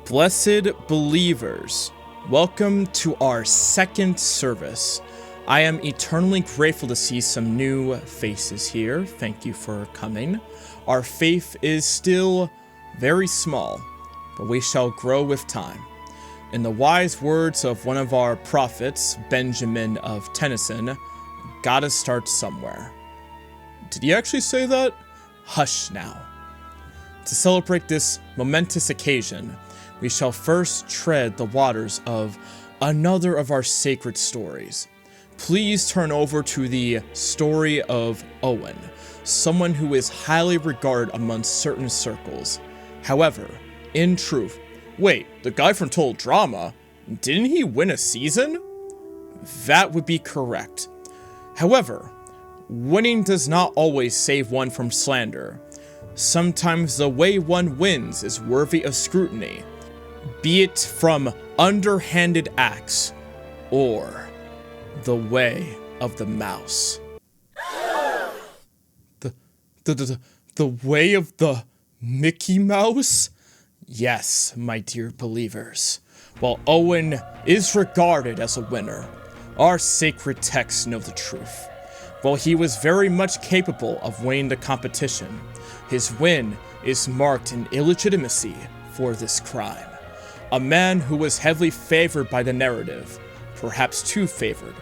Blessed believers, welcome to our second service. I am eternally grateful to see some new faces here. Thank you for coming. Our faith is still very small, but we shall grow with time. In the wise words of one of our prophets, Benjamin of Tennyson, gotta start somewhere. Did he actually say that? Hush now. To celebrate this momentous occasion, we shall first tread the waters of another of our sacred stories. Please turn over to the story of Owen, someone who is highly regarded among certain circles. However, in truth, wait, the guy from Total Drama, didn't he win a season? That would be correct. However, winning does not always save one from slander. Sometimes the way one wins is worthy of scrutiny, be it from underhanded acts or the way of the mouse. The way of the Mickey Mouse? Yes, my dear believers. While Owen is regarded as a winner, our sacred texts know the truth. While he was very much capable of winning the competition, his win is marked in illegitimacy for this crime. A man who was heavily favored by the narrative, perhaps too favored,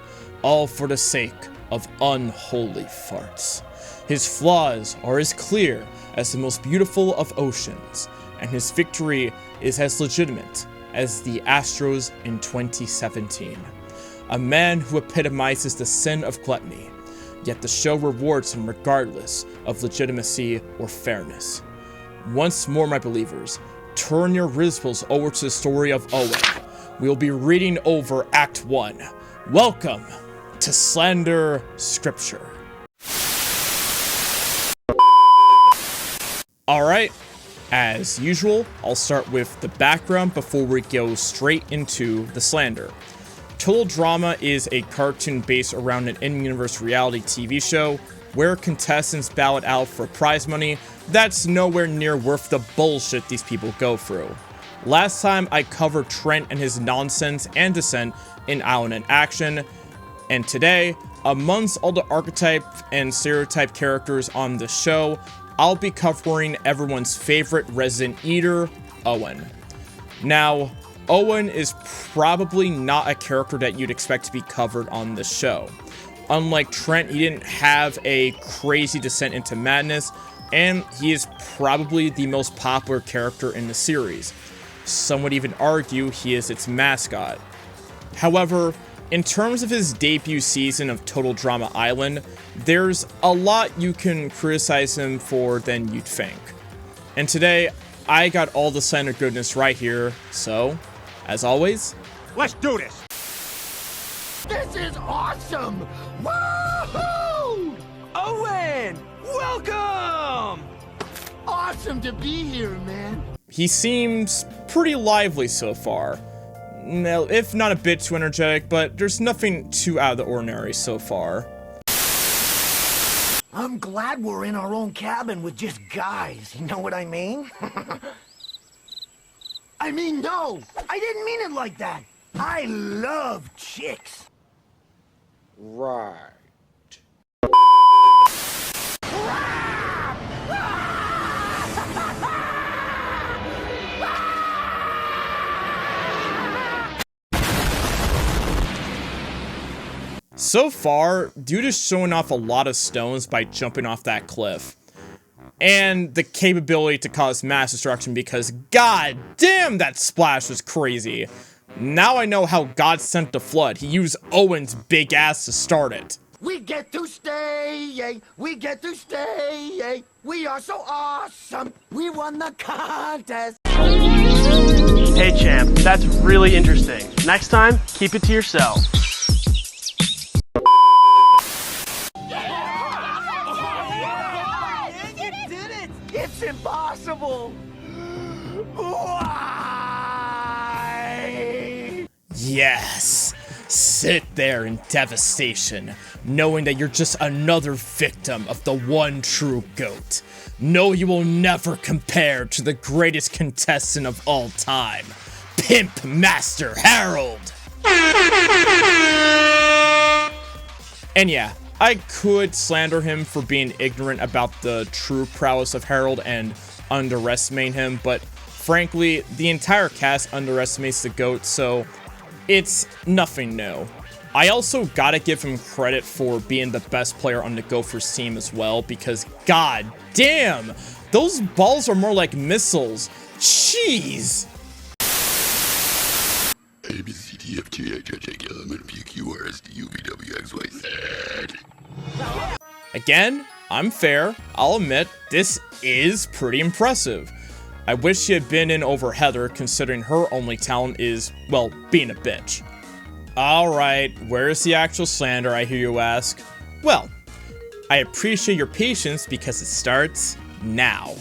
all for the sake of unholy farts. His flaws are as clear as the most beautiful of oceans, and his victory is as legitimate as the Astros in 2017. A man who epitomizes the sin of gluttony, yet the show rewards him regardless of legitimacy or fairness. Once more, my believers, turn your Rizpals over to the story of Owen. We will be reading over Act 1. Welcome to Slander Scripture. Alright, as usual, I'll start with the background before we go straight into the slander. Total Drama is a cartoon based around an in-universe reality TV show where contestants ballot out for prize money that's nowhere near worth the bullshit these people go through. Last time I covered Trent and his nonsense and dissent in Owen in Action, and today, amongst all the archetype and stereotype characters on the show, I'll be covering everyone's favorite Resident Eater, Owen. Now, Owen is probably not a character that you'd expect to be covered on the show. Unlike Trent, he didn't have a crazy descent into madness, and he is probably the most popular character in the series. Some would even argue he is its mascot. However, in terms of his debut season of Total Drama Island, there's a lot you can criticize him for than you'd think. And today, I got all the slander goodness right here, so, as always, let's do this! This is awesome! Woohoo! Owen! Welcome! Awesome to be here, man. He seems pretty lively so far. No, if not a bit too energetic, but there's nothing too out of the ordinary so far. I'm glad we're in our own cabin with just guys, you know what I mean? I mean, no, I didn't mean it like that. I love chicks. Right. So far, dude is showing off a lot of stones by jumping off that cliff. And the capability to cause mass destruction because god damn that splash was crazy. Now I know how God sent the flood. He used Owen's big ass to start it. We get to stay, yay. We get to stay, yay. We are so awesome. We won the contest. Hey champ, that's really interesting. Next time, keep it to yourself. It's impossible! Why? Yes! Sit there in devastation, knowing that you're just another victim of the one true GOAT. No, you will never compare to the greatest contestant of all time, Pimp Master Harold. And yeah, I could slander him for being ignorant about the true prowess of Harold and underestimating him, but frankly, the entire cast underestimates the GOAT, so it's nothing new. I also gotta give him credit for being the best player on the Gophers team as well, because god damn, those balls are more like missiles. Jeez. A, B, C, D, F, G, H, I, J, K, L, M, N, P, Q, R, S, T, U, V, W, X, Y, Z. Again, I'm fair. I'll admit, this is pretty impressive. I wish she had been in over Heather, considering her only talent is, well, being a bitch. Alright, where's the actual slander, I hear you ask? Well, I appreciate your patience because it starts now.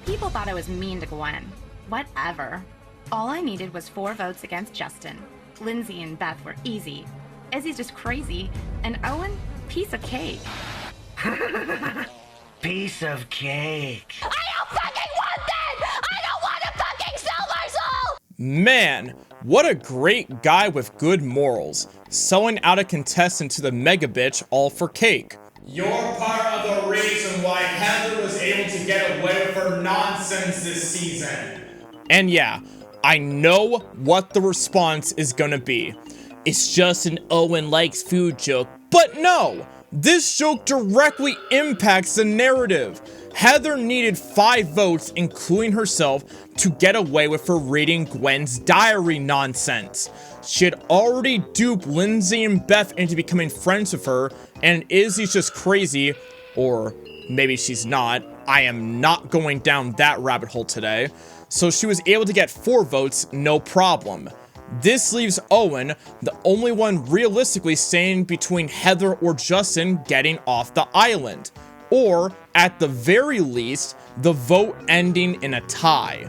People thought I was mean to Gwen. Whatever. All I needed was 4 votes against Justin. Lindsay and Beth were easy. Izzy's just crazy. And Owen, piece of cake. Piece of cake. I don't fucking want that! I don't want to fucking sell my soul! Man, what a great guy with good morals. Selling out a contestant to the mega bitch all for cake. You're part of the reason why Heather was able to get away with her nonsense this season. And yeah, I know what the response is gonna be. It's just an Owen likes food joke, but no! This joke directly impacts the narrative. Heather needed 5 votes, including herself, to get away with her reading Gwen's diary nonsense. She had already duped Lindsay and Beth into becoming friends with her, and Izzy's just crazy, or maybe she's not. I am not going down that rabbit hole today. So she was able to get 4 votes, no problem. This leaves Owen, the only one realistically staying between Heather or Justin getting off the island. Or, at the very least, the vote ending in a tie.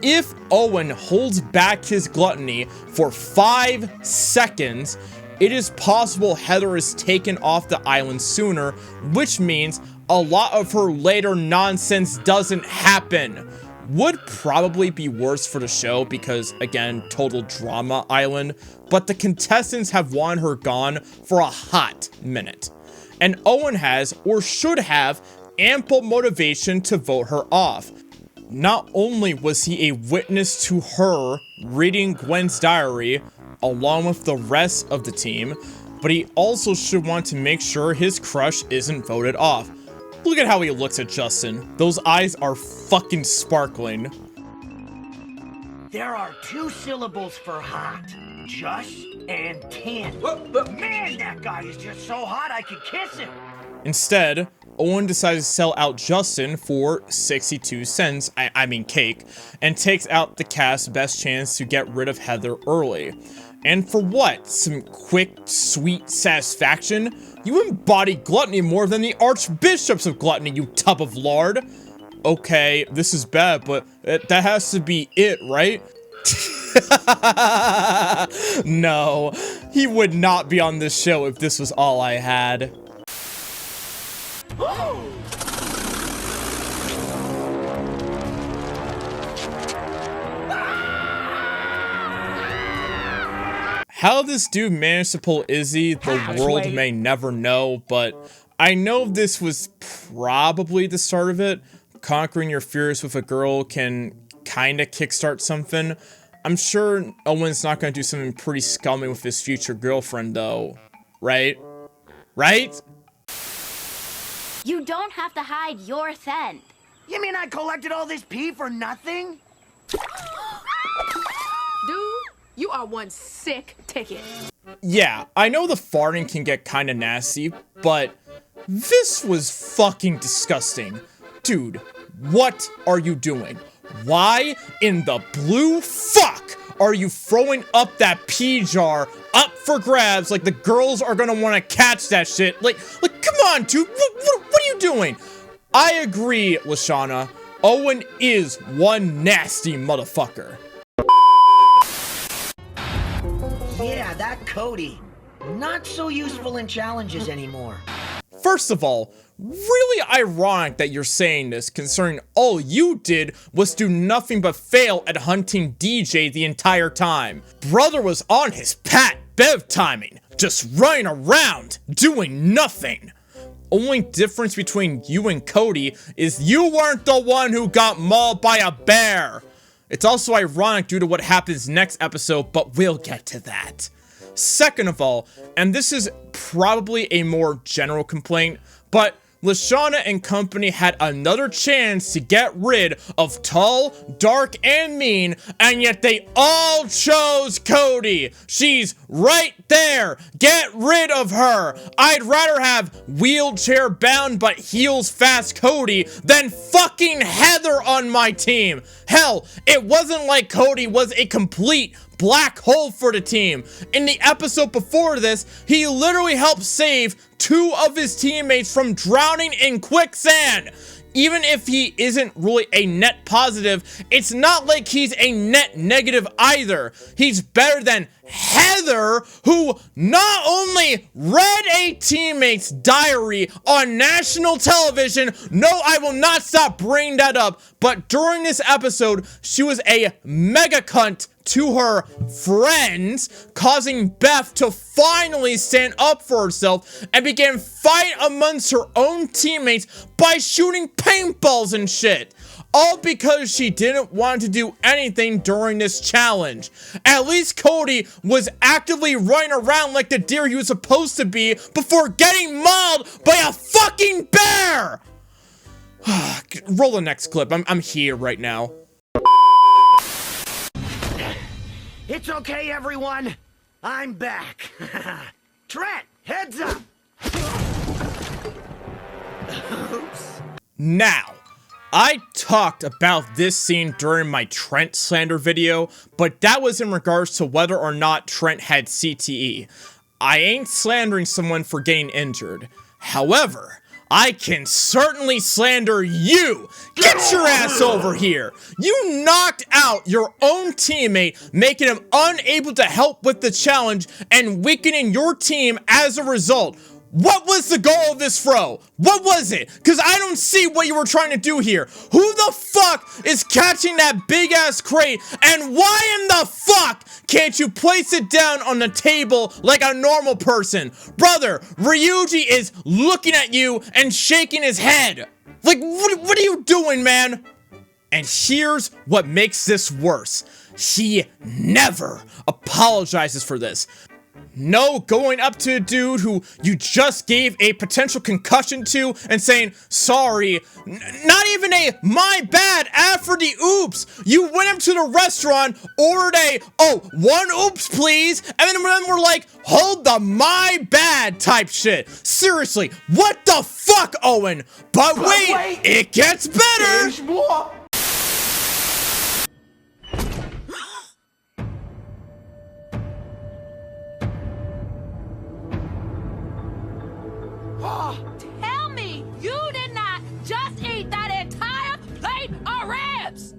If Owen holds back his gluttony for 5 seconds, it is possible Heather is taken off the island sooner, which means a lot of her later nonsense doesn't happen. Would probably be worse for the show because, again, total drama island, but the contestants have wanted her gone for a hot minute. And Owen has, or should have, ample motivation to vote her off. Not only was he a witness to her reading Gwen's diary, along with the rest of the team, but he also should want to make sure his crush isn't voted off. Look at how he looks at Justin. Those eyes are fucking sparkling. There are 2 syllables for hot. Just and tan. Man, that guy is just so hot I could kiss him. Instead, Owen decides to sell out Justin for 62 cents, I mean cake, and takes out the cast's best chance to get rid of Heather early. And for what? Some quick, sweet satisfaction? You embody gluttony more than the archbishops of gluttony, you tub of lard. Okay, this is bad, but that has to be it, right? No, he would not be on this show if this was all I had. How this dude managed to pull Izzy, the world may never know, but I know this was probably the start of it. Conquering your fears with a girl can kinda kickstart something. I'm sure Owen's not gonna do something pretty scummy with his future girlfriend though, right? Right? You don't have to hide your scent. You mean I collected all this pee for nothing? Dude, you are one sick ticket. Yeah, I know the farting can get kinda nasty, but this was fucking disgusting. Dude, what are you doing? Why in the blue fuck are you throwing up that pee jar up for grabs like the girls are gonna wanna catch that shit? Like, come on, dude, what are you doing? I agree, Lashana. Owen is one nasty motherfucker. Yeah, that Cody. Not so useful in challenges anymore. First of all, really ironic that you're saying this, considering all you did was do nothing but fail at hunting DJ the entire time. Brother was on his Pat Bev timing, just running around, doing nothing. Only difference between you and Cody is you weren't the one who got mauled by a bear. It's also ironic due to what happens next episode, but we'll get to that. Second of all, and this is probably a more general complaint, but Lashana and company had another chance to get rid of Tall, Dark, and Mean, and yet they all chose Cody. She's right there. Get rid of her. I'd rather have wheelchair bound but heals fast Cody than fucking Heather on my team. Hell, it wasn't like Cody was a complete black hole for the team. In the episode before this, he literally helped save 2 of his teammates from drowning in quicksand. Even if he isn't really a net positive, it's not like he's a net negative either. He's better than Heather, who not only read a teammate's diary on national television, no, I will not stop bringing that up, but during this episode, she was a mega cunt to her friends, causing Beth to finally stand up for herself and began fight amongst her own teammates by shooting paintballs and shit. All because she didn't want to do anything during this challenge. At least Cody was actively running around like the deer he was supposed to be before getting mauled by a fucking bear! Roll the next clip. I'm here right now. It's okay, everyone. I'm back. Trent, heads up. Oops. Now, I talked about this scene during my Trent slander video, but that was in regards to whether or not Trent had CTE. I ain't slandering someone for getting injured. However, I can certainly slander you. Get your ass over here. You knocked out your own teammate, making him unable to help with the challenge and weakening your team as a result. What was the goal of this throw? What was it? Because I don't see what you were trying to do here. Who the fuck is catching that big ass crate? And why in the fuck can't you place it down on the table like a normal person? Brother, Ryuji is looking at you and shaking his head. Like, what are you doing, man? And here's what makes this worse. He never apologizes for this. No going up to a dude who you just gave a potential concussion to and saying, sorry. Not even a my bad after the oops. You went up to the restaurant, ordered a, oh, 1 oops please, and then we're like, hold the my bad type shit. Seriously, what the fuck, Owen? But wait, it gets better. There's more. Tell me you did not just eat that entire plate of ribs!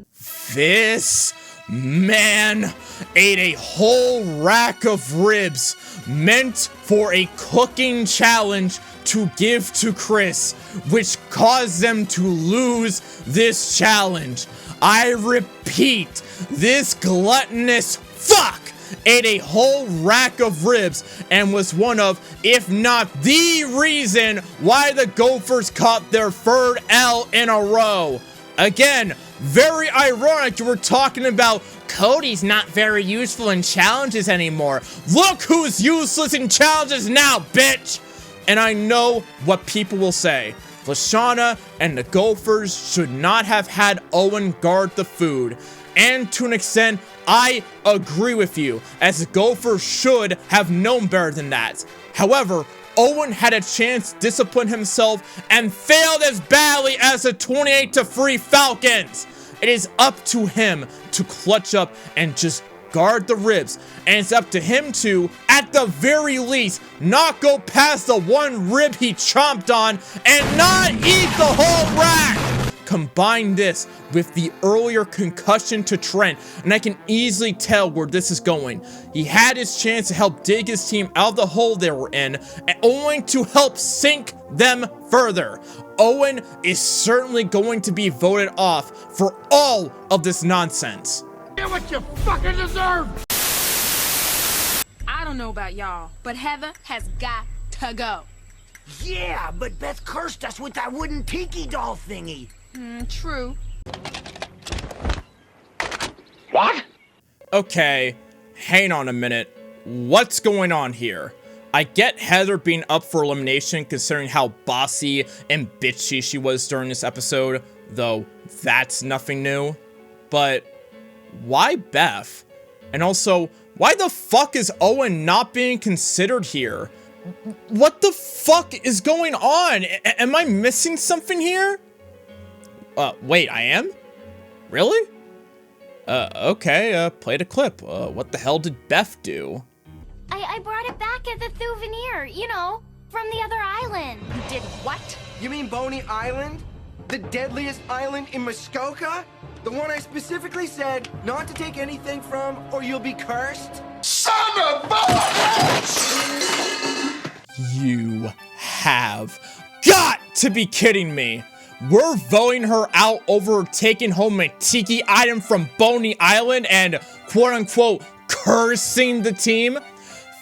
This man ate a whole rack of ribs meant for a cooking challenge to give to Chris, which caused them to lose this challenge. I repeat, this gluttonous fuck ate a whole rack of ribs and was one of, if not the reason why the Gophers caught their 3rd L in a row. Again, very ironic you were talking about Cody's not very useful in challenges anymore. Look who's useless in challenges now, bitch! And I know what people will say. Lashana and the Gophers should not have had Owen guard the food. And to an extent, I agree with you, as the Gophers should have known better than that. However, Owen had a chance to discipline himself and failed as badly as the 28-3 Falcons. It is up to him to clutch up and just guard the ribs, and it's up to him to, at the very least, not go past the 1 rib he chomped on and not eat the whole rack. Combine this with the earlier concussion to Trent, and I can easily tell where this is going. He had his chance to help dig his team out of the hole they were in, and only to help sink them further. Owen is certainly going to be voted off for all of this nonsense. Get what you fucking deserve! I don't know about y'all, but Heather has got to go. Yeah, but Beth cursed us with that wooden tiki doll thingy. True. What? Okay, hang on a minute. What's going on here? I get Heather being up for elimination considering how bossy and bitchy she was during this episode, though that's nothing new. But why Beth? And also, why the fuck is Owen not being considered here? What the fuck is going on? Am I missing something here? Wait, I am? Really? Okay, play the clip. What the hell did Beth do? I brought it back at the souvenir, you know, from the other island. You did what? You mean Boney Island? The deadliest island in Muskoka? The one I specifically said not to take anything from or you'll be cursed? Son of a bitch! You have got to be kidding me. We're voting her out over taking home a tiki item from Boney Island and quote-unquote cursing the team?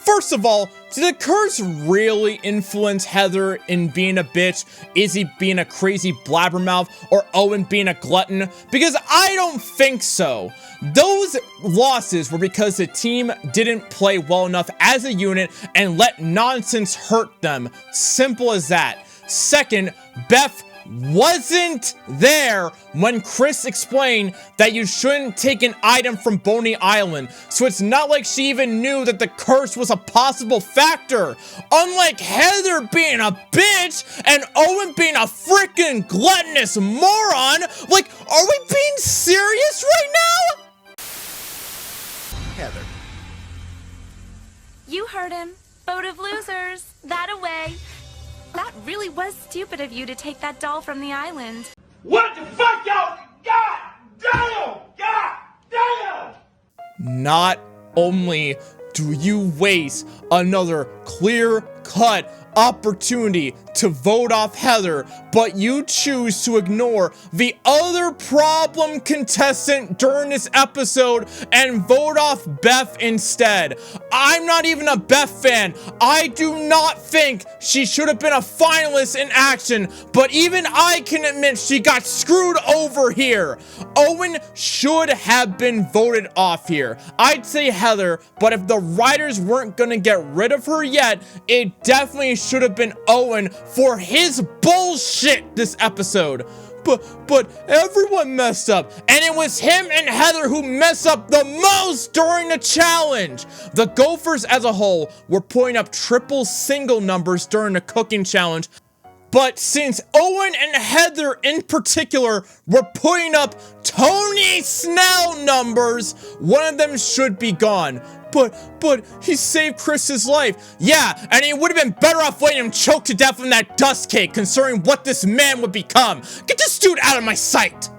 First of all, did the curse really influence Heather in being a bitch, Izzy being a crazy blabbermouth, or Owen being a glutton? Because I don't think so. Those losses were because the team didn't play well enough as a unit and let nonsense hurt them. Simple as that. Second, Beth wasn't there when Chris explained that you shouldn't take an item from Boney Island, so it's not like she even knew that the curse was a possible factor. Unlike Heather being a bitch and Owen being a freaking gluttonous moron, like, are we being serious right now? Heather. You heard him. Vote of losers. That away. That really was stupid of you to take that doll from the island. What the fuck, y'all? God damn! God damn! Not only do you waste another clear-cut opportunity to vote off Heather, but you choose to ignore the other problem contestant during this episode and vote off Beth instead. I'm not even a Beth fan. I do not think she should have been a finalist in action, but even I can admit she got screwed over here. Owen should have been voted off here. I'd say Heather, but if the writers weren't gonna get rid of her yet, it definitely should have been Owen for his bullshit this episode. But everyone messed up, and it was him and Heather who messed up the most during the challenge. The Gophers as a whole were putting up triple single numbers during the cooking challenge, but since Owen and Heather in particular were putting up Tony Snell numbers, one of them should be gone. But he saved Chris's life. Yeah, and he would have been better off letting him choke to death from that dust cake, considering what this man would become. Get this dude out of my sight!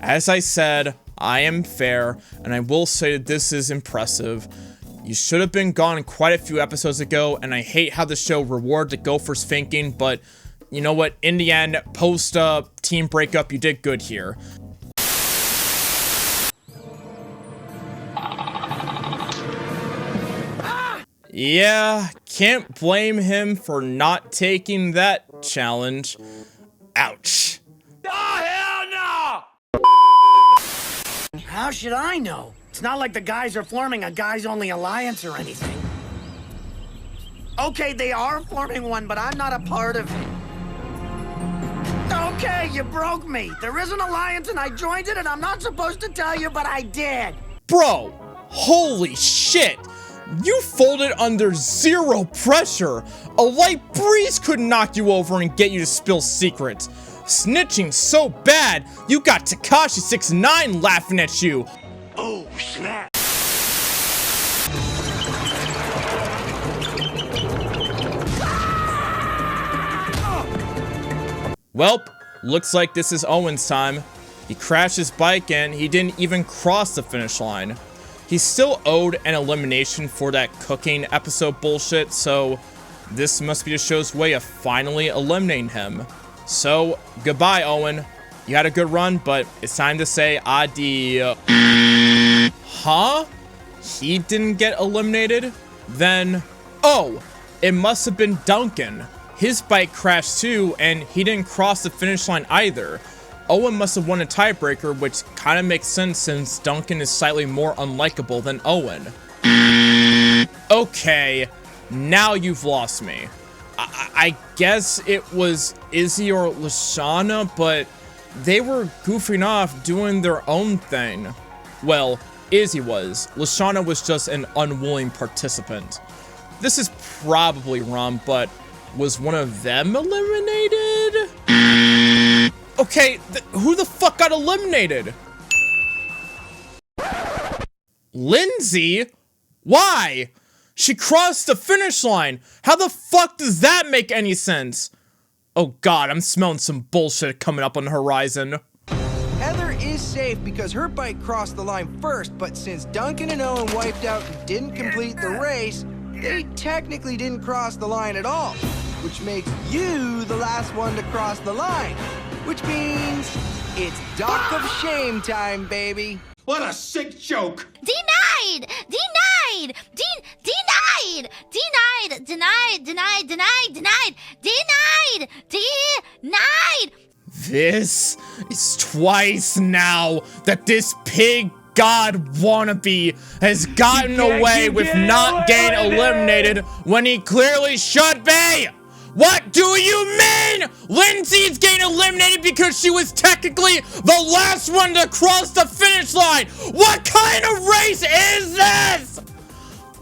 As I said, I am fair, and I will say that this is impressive. You should have been gone quite a few episodes ago, and I hate how the show rewards the Gophers' thinking, but you know what? In the end, post-team breakup, you did good here. Yeah, can't blame him for not taking that challenge. Ouch. How should I know? It's not like the guys are forming a guys-only alliance or anything. Okay, they are forming one, but I'm not a part of it. Okay, you broke me. There is an alliance and I joined it and I'm not supposed to tell you, but I did. Bro, holy shit. You folded under zero pressure. A light breeze could knock you over and get you to spill secrets. Snitching so bad, you got Tekashi 6ix9ine laughing at you. Oh, snap. Welp, looks like this is Owen's time. He crashed his bike and he didn't even cross the finish line. He's still owed an elimination for that cooking episode bullshit, so this must be the show's way of finally eliminating him. So, goodbye, Owen. You had a good run, but it's time to say adieu. Huh? He didn't get eliminated? Then, oh, it must have been Duncan. His bike crashed too, and he didn't cross the finish line either. Owen must have won a tiebreaker, which kind of makes sense since Duncan is slightly more unlikable than Owen. Okay, now you've lost me. I guess it was Izzy or Lashana, but they were goofing off doing their own thing. Well, Izzy was. Lashana was just an unwilling participant. This is probably wrong, but was one of them eliminated? Okay, who the fuck got eliminated? Lindsay? Why? She crossed the finish line. How the fuck does that make any sense? Oh god, I'm smelling some bullshit coming up on the horizon. Heather is safe because her bike crossed the line first, but since Duncan and Owen wiped out and didn't complete the race, they technically didn't cross the line at all, which makes you the last one to cross the line, which means it's dock of shame time, baby. What a sick joke! Denied! Denied! Denied! Denied! Denied! Denied! Denied! Denied! Denied! Denied! This is twice now that this pig god wannabe has gotten away with not getting eliminated when he clearly should be! What do you mean? Lindsay's getting eliminated because she was technically the last one to cross the finish line! What kind of race is this?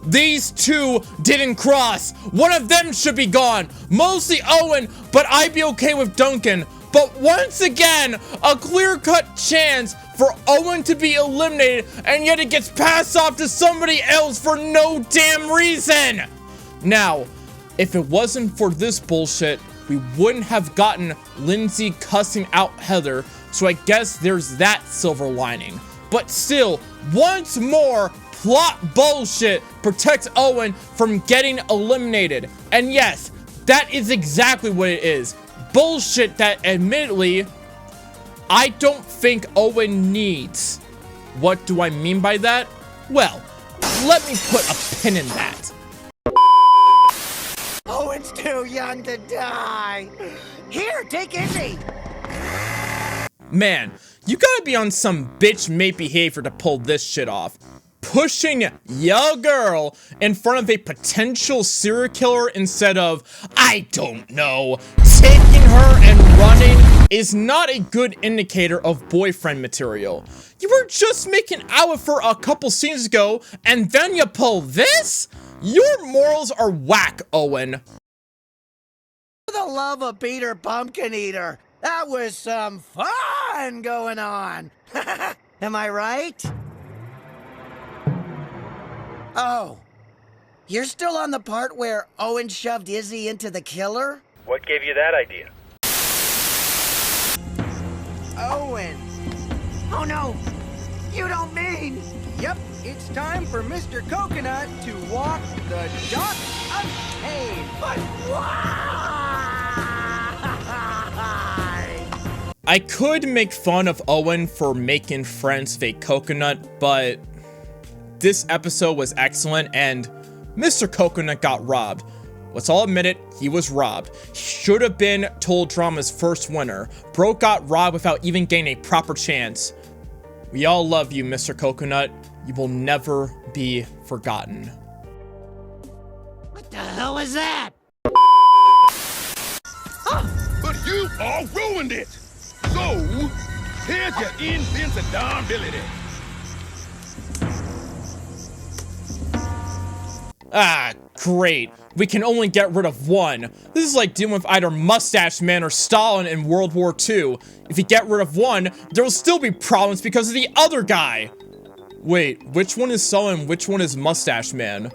These two didn't cross. One of them should be gone. Mostly Owen, but I'd be okay with Duncan. But once again, a clear-cut chance for Owen to be eliminated, and yet it gets passed off to somebody else for no damn reason. Now, if it wasn't for this bullshit, we wouldn't have gotten Lindsay cussing out Heather, so I guess there's that silver lining. But still, once more, plot bullshit protects Owen from getting eliminated. And yes, that is exactly what it is. Bullshit that, admittedly, I don't think Owen needs. What do I mean by that? Well, let me put a pin in that. Owen's too young to die. Here, take Izzy. Man, you gotta be on some bitch mate behavior to pull this shit off. Pushing your girl in front of a potential serial killer instead of, I don't know, taking her and running is not a good indicator of boyfriend material. You were just making out with her a couple scenes ago, and then you pull this? Your morals are whack, Owen. For the love of Peter Pumpkin Eater, that was some fun going on. Am I right? Oh, you're still on the part where Owen shoved Izzy into the killer? What gave you that idea? Owen. Oh no, you don't mean... Yep, it's time for Mr. Coconut to walk the dock of shame. But why? I could make fun of Owen for making friends with a coconut, but this episode was excellent, and Mr. Coconut got robbed. Let's all admit it, he was robbed. He should have been Total Drama's first winner. Bro got robbed without even getting a proper chance. We all love you, Mr. Coconut. You will never be forgotten. What the hell is that? But you all ruined it! So, here's your invincibility. Ah, great. We can only get rid of one. This is like dealing with either Mustache Man or Stalin in World War II. If you get rid of one, there will still be problems because of the other guy. Wait, which one is Stalin and which one is Mustache Man?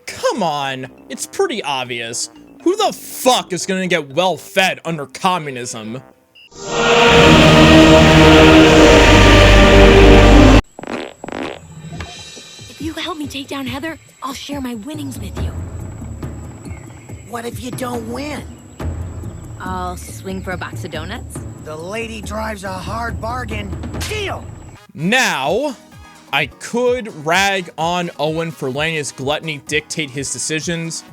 Come on, it's pretty obvious. Who the fuck is gonna get well fed under communism? If you help me take down Heather, I'll share my winnings with you. What if you don't win? I'll swing for a box of donuts. The lady drives a hard bargain. Deal! Now, I could rag on Owen for letting his gluttony dictate his decisions,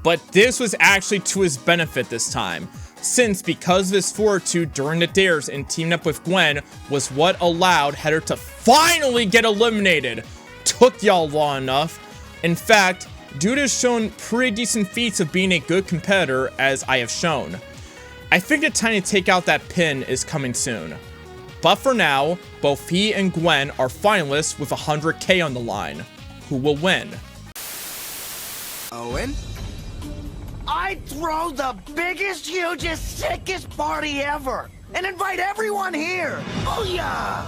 but this was actually to his benefit this time, since because of his fortitude during the dares and teaming up with Gwen was what allowed Heather to finally get eliminated. Took y'all long enough. In fact, dude has shown pretty decent feats of being a good competitor, as I have shown. I think the time to take out that pin is coming soon. But for now, both he and Gwen are finalists with 100k on the line. Who will win? Owen? I'd throw the biggest, hugest, sickest party ever and invite everyone here. Booyah!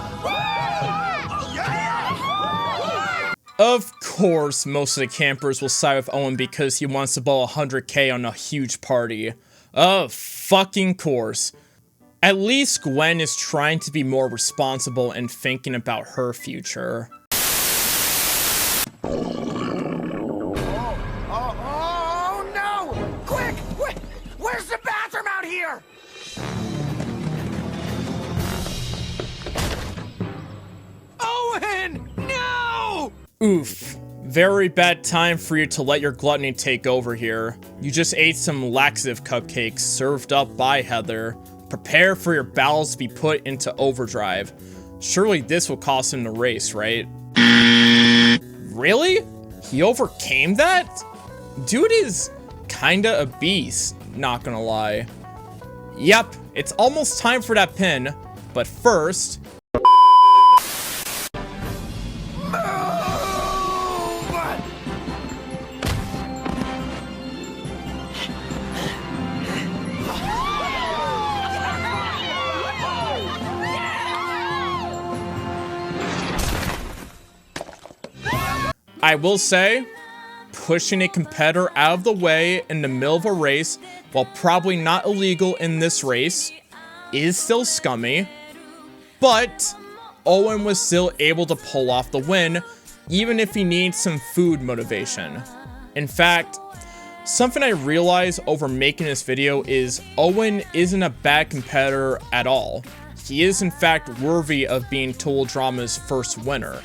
Of course, most of the campers will side with Owen because he wants to ball 100k on a huge party. Of fucking course. At least Gwen is trying to be more responsible and thinking about her future. Oh no! Quick! Where's the bathroom out here? Owen! No! Oof. Very bad time for you to let your gluttony take over here. You just ate some laxative cupcakes served up by Heather. Prepare for your bowels to be put into overdrive. Surely this will cost him the race, right? Really? He overcame that? Dude is kinda a beast, not gonna lie. Yep, it's almost time for that pin, but first... I will say, pushing a competitor out of the way in the middle of a race, while probably not illegal in this race, is still scummy, but Owen was still able to pull off the win, even if he needs some food motivation. In fact, something I realized over making this video is Owen isn't a bad competitor at all. He is in fact worthy of being Total Drama's first winner.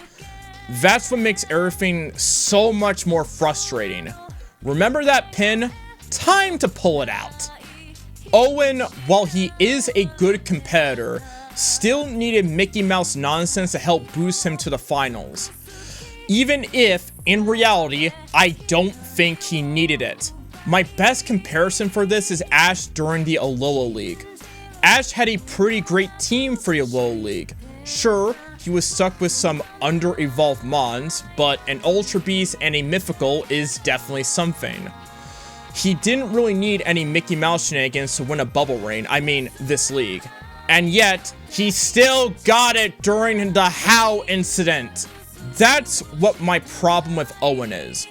That's what makes everything so much more frustrating. Remember that pin? Time to pull it out. Owen, while he is a good competitor, still needed Mickey Mouse nonsense to help boost him to the finals. Even if, in reality, I don't think he needed it. My best comparison for this is Ash during the Alola League. Ash had a pretty great team for the Alola League. Sure, he was stuck with some under-evolved mons, but an Ultra Beast and a Mythical is definitely something. He didn't really need any Mickey Mouse shenanigans to win a Bubble Rain, I mean, this league. And yet, he still got it during the How incident. That's what my problem with Owen is.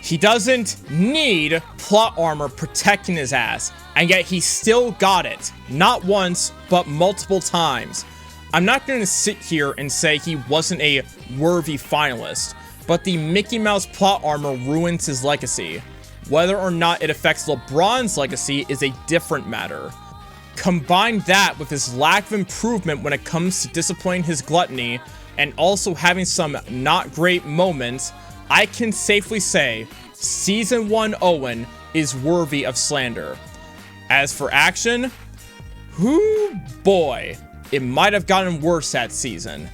He doesn't need plot armor protecting his ass, and yet he still got it. Not once, but multiple times. I'm not going to sit here and say he wasn't a worthy finalist, but the Mickey Mouse plot armor ruins his legacy. Whether or not it affects LeBron's legacy is a different matter. Combine that with his lack of improvement when it comes to disciplining his gluttony, and also having some not great moments, I can safely say Season 1 Owen is worthy of slander. As for action, whoo boy, it might have gotten worse that season.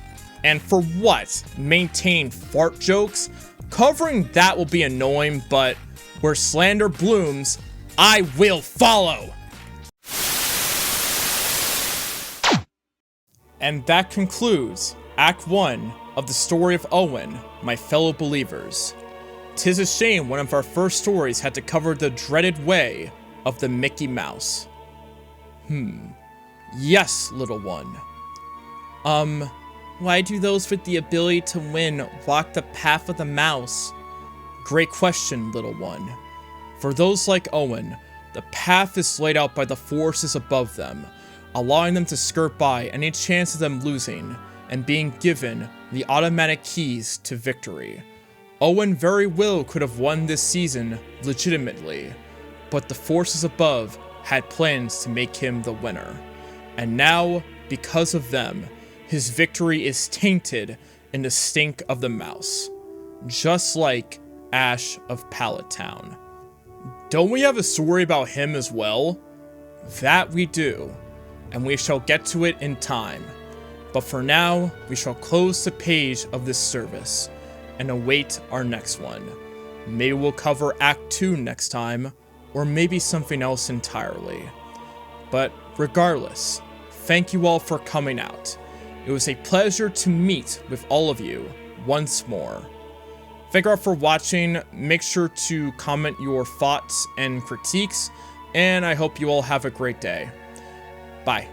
And for what? Maintain fart jokes? Covering that will be annoying, but where slander blooms, I will follow! And that concludes Act 1 of the story of Owen, my fellow believers. 'Tis a shame one of our first stories had to cover the dreaded way of the Mickey Mouse. Yes, little one. Why do those with the ability to win walk the path of the mouse? Great question, little one. For those like Owen, The path is laid out by the forces above them, allowing them to skirt by any chance of them losing and being given the automatic keys to victory. Owen very well could have won this season legitimately, but the forces above had plans to make him the winner. And now, because of them, his victory is tainted in the stink of the mouse, just like Ash of Pallet Town. Don't we have a story about him as well? That we do, and we shall get to it in time. But for now, we shall close the page of this service and await our next one. Maybe we'll cover Act 2 next time, or maybe something else entirely. But regardless, thank you all for coming out. It was a pleasure to meet with all of you once more. Thank you all for watching. Make sure to comment your thoughts and critiques, and I hope you all have a great day. Bye.